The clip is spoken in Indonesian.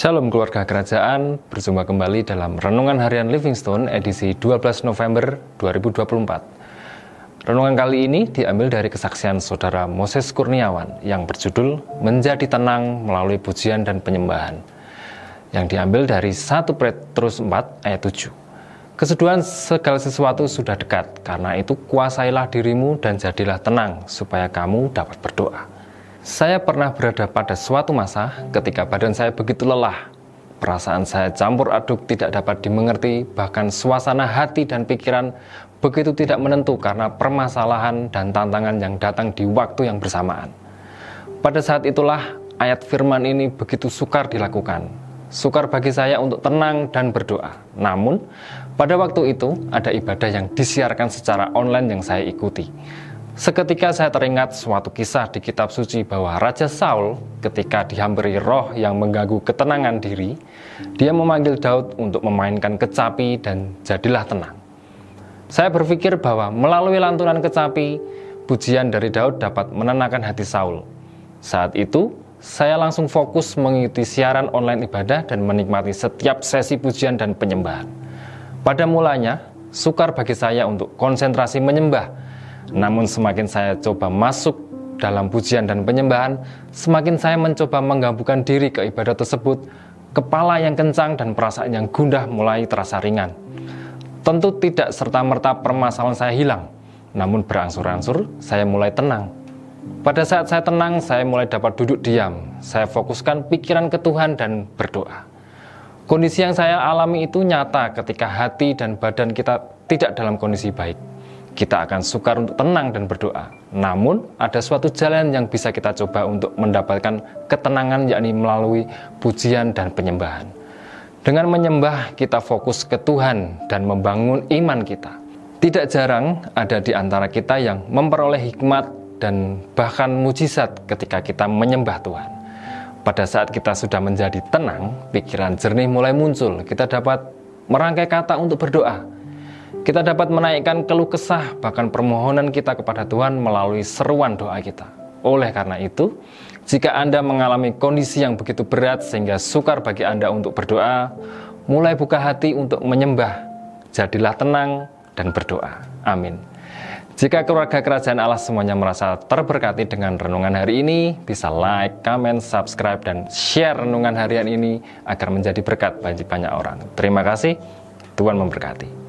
Shalom keluarga kerajaan, berjumpa kembali dalam Renungan Harian Livingstone edisi 12 November 2024. Renungan kali ini diambil dari kesaksian Saudara Moses Kurniawan yang berjudul Menjadi Tenang Melalui Pujian dan Penyembahan, yang diambil dari 1 Petrus 4 ayat 7. Keseduhan segala sesuatu sudah dekat, karena itu kuasailah dirimu dan jadilah tenang supaya kamu dapat berdoa. Saya pernah berada pada suatu masa ketika badan saya begitu lelah. Perasaan saya campur aduk, tidak dapat dimengerti, bahkan suasana hati dan pikiran begitu tidak menentu karena permasalahan dan tantangan yang datang di waktu yang bersamaan. Pada saat itulah ayat firman ini begitu sukar dilakukan. Sukar bagi saya untuk tenang dan berdoa. Namun, pada waktu itu ada ibadah yang disiarkan secara online yang saya ikuti. Seketika saya teringat suatu kisah di kitab suci bahwa Raja Saul ketika dihampiri roh yang mengganggu ketenangan diri, dia memanggil Daud untuk memainkan kecapi dan jadilah tenang. Saya berpikir bahwa melalui lantunan kecapi, pujian dari Daud dapat menenangkan hati Saul. Saat itu, saya langsung fokus mengikuti siaran online ibadah dan menikmati setiap sesi pujian dan penyembahan. Pada mulanya, sukar bagi saya untuk konsentrasi menyembah. Namun semakin saya coba masuk dalam pujian dan penyembahan, semakin saya mencoba menggabungkan diri ke ibadah tersebut, kepala yang kencang dan perasaan yang gundah mulai terasa ringan. Tentu tidak serta-merta permasalahan saya hilang, namun berangsur-angsur saya mulai tenang. Pada saat saya tenang, saya mulai dapat duduk diam. Saya fokuskan pikiran ke Tuhan dan berdoa. Kondisi yang saya alami itu nyata ketika hati dan badan kita tidak dalam kondisi baik. Kita akan sukar untuk tenang dan berdoa. Namun, ada suatu jalan yang bisa kita coba untuk mendapatkan ketenangan, yakni melalui pujian dan penyembahan. Dengan menyembah, kita fokus ke Tuhan dan membangun iman kita. Tidak jarang ada di antara kita yang memperoleh hikmat dan bahkan mujizat ketika kita menyembah Tuhan. Pada saat kita sudah menjadi tenang, pikiran jernih mulai muncul. Kita dapat merangkai kata untuk berdoa. Kita dapat menaikkan keluh kesah, bahkan permohonan kita kepada Tuhan melalui seruan doa kita. Oleh karena itu, jika Anda mengalami kondisi yang begitu berat sehingga sukar bagi Anda untuk berdoa, mulai buka hati untuk menyembah. Jadilah tenang dan berdoa. Amin. Jika keluarga kerajaan Allah semuanya merasa terberkati dengan renungan hari ini, bisa like, comment, subscribe, dan share renungan harian ini agar menjadi berkat bagi banyak orang. Terima kasih, Tuhan memberkati.